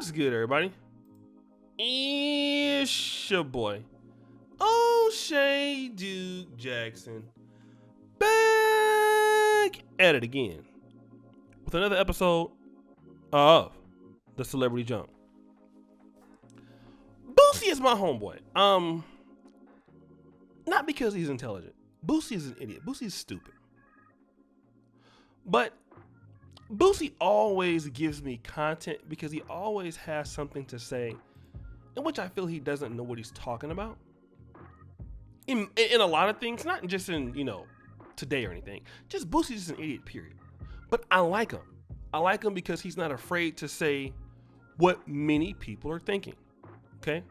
What's good, everybody? It's your boy, O'Shea Duke Jackson, back at it again with another episode of The Celebrity Jump. Boosie is my homeboy. Not because he's intelligent. Boosie is an idiot. Boosie is stupid. But Boosie always gives me content because he always has something to say in which I feel he doesn't know what he's talking about. In a lot of things, not just in, today or anything. Just Boosie's just an idiot, period. But I like him. I like him because he's not afraid to say what many people are thinking. Okay?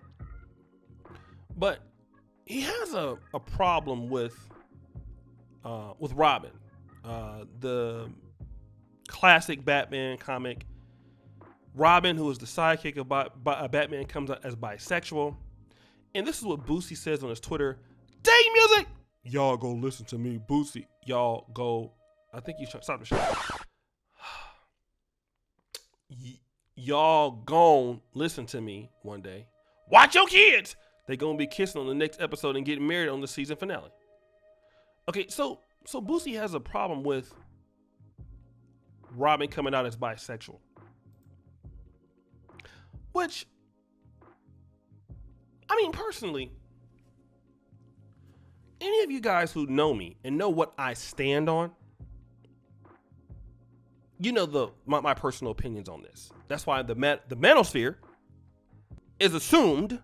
But he has a problem with Robin. The classic Batman comic. Robin, who is the sidekick of Batman, comes out as bisexual. And this is what Boosie says on his Twitter. Day music! Y'all go listen to me, Boosie. Y'all go. I think you stop the show. Y'all gon' listen to me one day. Watch your kids! They gonna be kissing on the next episode and getting married on the season finale. Okay, so Boosie has a problem with Robin coming out as bisexual. Which, personally, any of you guys who know me and know what I stand on, you know my personal opinions on this. That's why the manosphere is assumed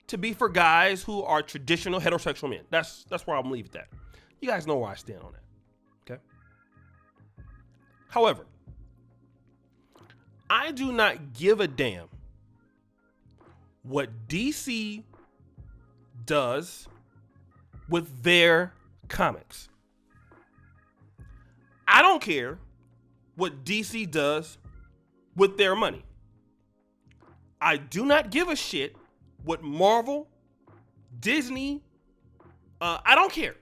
to be for guys who are traditional heterosexual men. That's where I'm gonna leave it at. You guys know where I stand on that. Okay? However, I do not give a damn what DC does with their comics. I don't care what DC does with their money. I do not give a shit what Marvel, Disney, I don't care.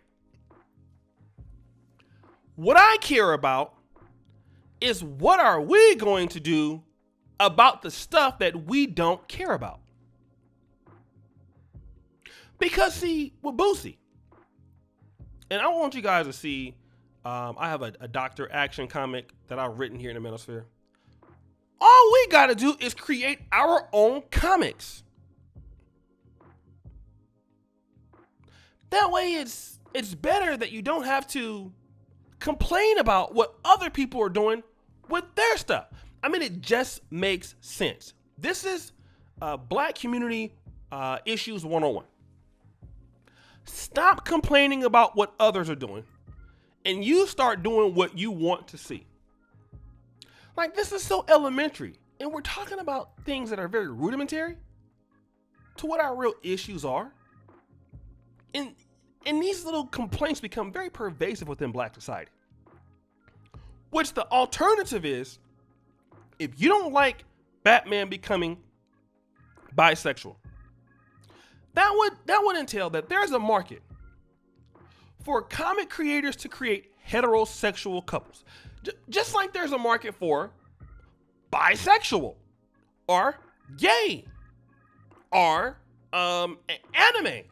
What I care about is what are we going to do about the stuff that we don't care about? Because see, with Boosie, and I want you guys to see, I have a Dr. Action comic that I've written here in the Manosphere. All we got to do is create our own comics. That way it's better that you don't have to complain about what other people are doing with their stuff. It just makes sense. This is Black community issues 101. Stop complaining about what others are doing and you start doing what you want to see. Like, this is so elementary, and we're talking about things that are very rudimentary to what our real issues are. And these little complaints become very pervasive within Black society. Which the alternative is, if you don't like Batman becoming bisexual, that would entail that there's a market for comic creators to create heterosexual couples. Just like there's a market for bisexual or gay or anime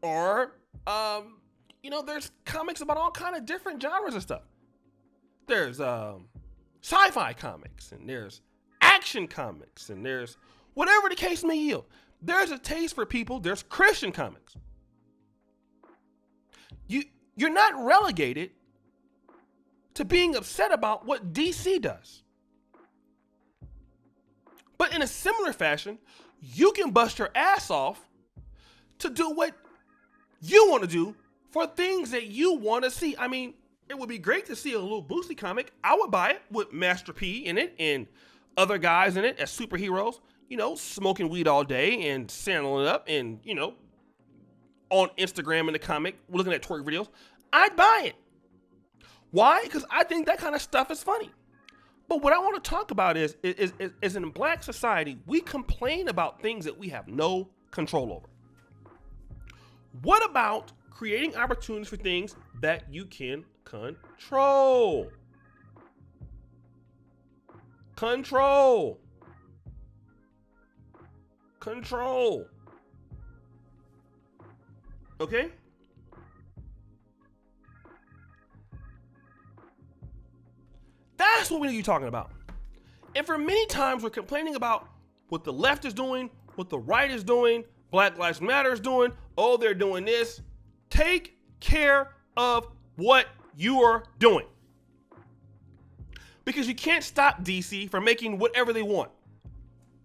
or there's comics about all kind of different genres of stuff. There's sci-fi comics and there's action comics and there's whatever the case may yield. There's a taste for people. There's Christian comics. You're not relegated to being upset about what DC does. But in a similar fashion, you can bust your ass off to do what you want to do for things that you want to see. It would be great to see a little Boosie comic. I would buy it with Master P in it and other guys in it as superheroes, smoking weed all day and sandling it up and, on Instagram in the comic, looking at twerk videos. I'd buy it. Why? Because I think that kind of stuff is funny. But what I want to talk about is in Black society, we complain about things that we have no control over. What about creating opportunities for things that you can control? Control. control. Okay? That's what we need to be talking about. And for many times, we're complaining about what the left is doing, what the right is doing, Black Lives Matter is doing. Oh, they're doing this. Take care of what you are doing. Because you can't stop DC from making whatever they want.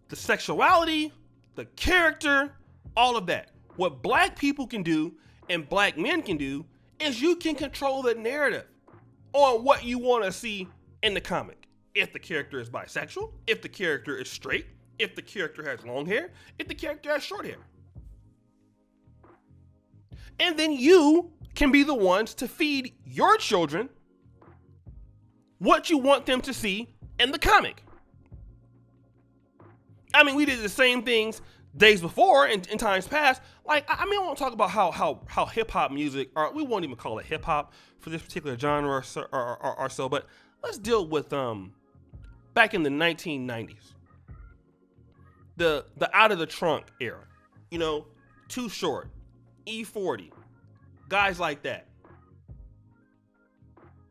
The sexuality, the character, all of that. What black people can do and black men can do is you can control the narrative on what you want to see in the comic. If the character is bisexual, if the character is straight, if the character has long hair, if the character has short hair. And then you can be the ones to feed your children what you want them to see in the comic. I mean, we did the same things days before in times past. Like, I mean, I want to talk about how hip hop music, or we won't even call it hip hop for this particular genre or so, but let's deal with back in the 1990s, the Out of the Trunk era. You know, Too Short, E40, guys like that.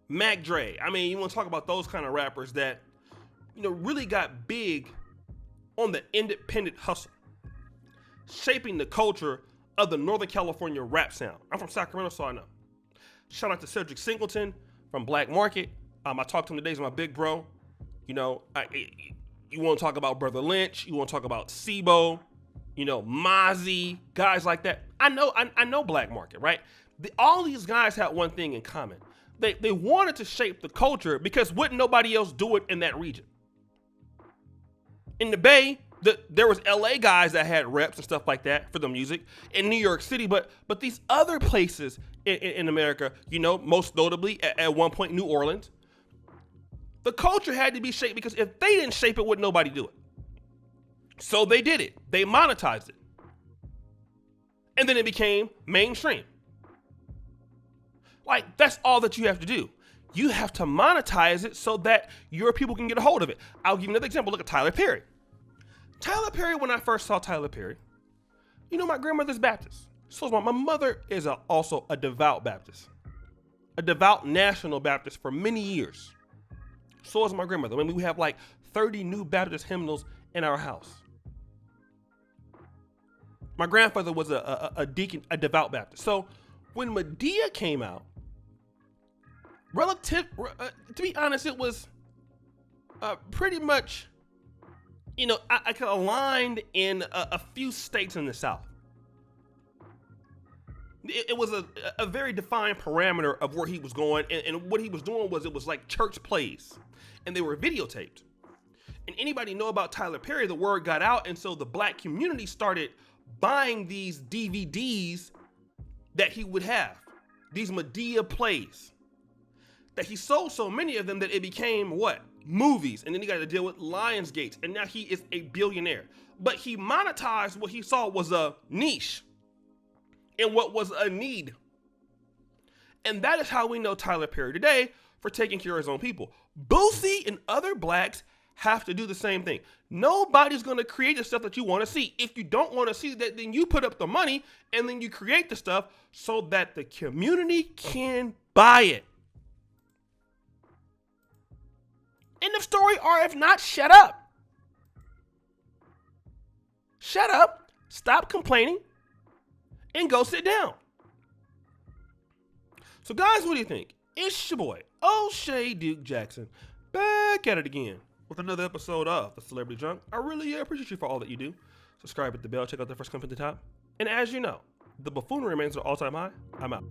Mac Dre. I mean, you want to talk about those kind of rappers that, you know, really got big on the independent hustle, shaping the culture of the Northern California rap sound. I'm from Sacramento, so I know. Shout out to Cedric Singleton from Black Market. I talked to him today, he's my big bro. You know, you want to talk about Brother Lynch, you want to talk about Sibo, you know, Mozzie, guys like that. I know Black Market, right? All these guys had one thing in common. They wanted to shape the culture because wouldn't nobody else do it in that region. In the Bay, there was LA guys that had reps and stuff like that for the music. In New York City, but these other places in America, you know, most notably at one point New Orleans, the culture had to be shaped because if they didn't shape it, wouldn't nobody do it. So they did it. They monetized it. And then it became mainstream. Like, that's all that you have to do. You have to monetize it so that your people can get a hold of it. I'll give you another example. Look at Tyler Perry. Tyler Perry, when I first saw Tyler Perry, you know, my grandmother's Baptist. So is my mother is also a devout Baptist, a devout National Baptist for many years. So is my grandmother. I mean, we have like 30 new Baptist hymnals in our house. My grandfather was a deacon, a devout Baptist. So when Medea came out, to be honest, it was pretty much, you know, I kind of aligned in a few states in the South. It was a very defined parameter of where he was going, and what he was doing was, it was like church plays, and they were videotaped. And anybody know about Tyler Perry, the word got out, and so the black community started buying these DVDs that he would have, these Medea plays, that he sold so many of them that it became what? Movies. And then he got to deal with Lionsgate, and now he is a billionaire. But he monetized what he saw was a niche and what was a need. And that is how we know Tyler Perry today, for taking care of his own people. Boosie and other blacks have to do the same thing. Nobody's going to create the stuff that you want to see. If you don't want to see that, then you put up the money and then you create the stuff so that the community can buy it. End of story, or if not, shut up. Shut up, stop complaining, and go sit down. So guys, what do you think? It's your boy, O'Shea Duke Jackson, back at it again with another episode of The Celebrity Junk. I really appreciate you for all that you do. Subscribe, hit the bell, check out the first comment at the top. And as you know, the buffoonery remains at all-time high. I'm out.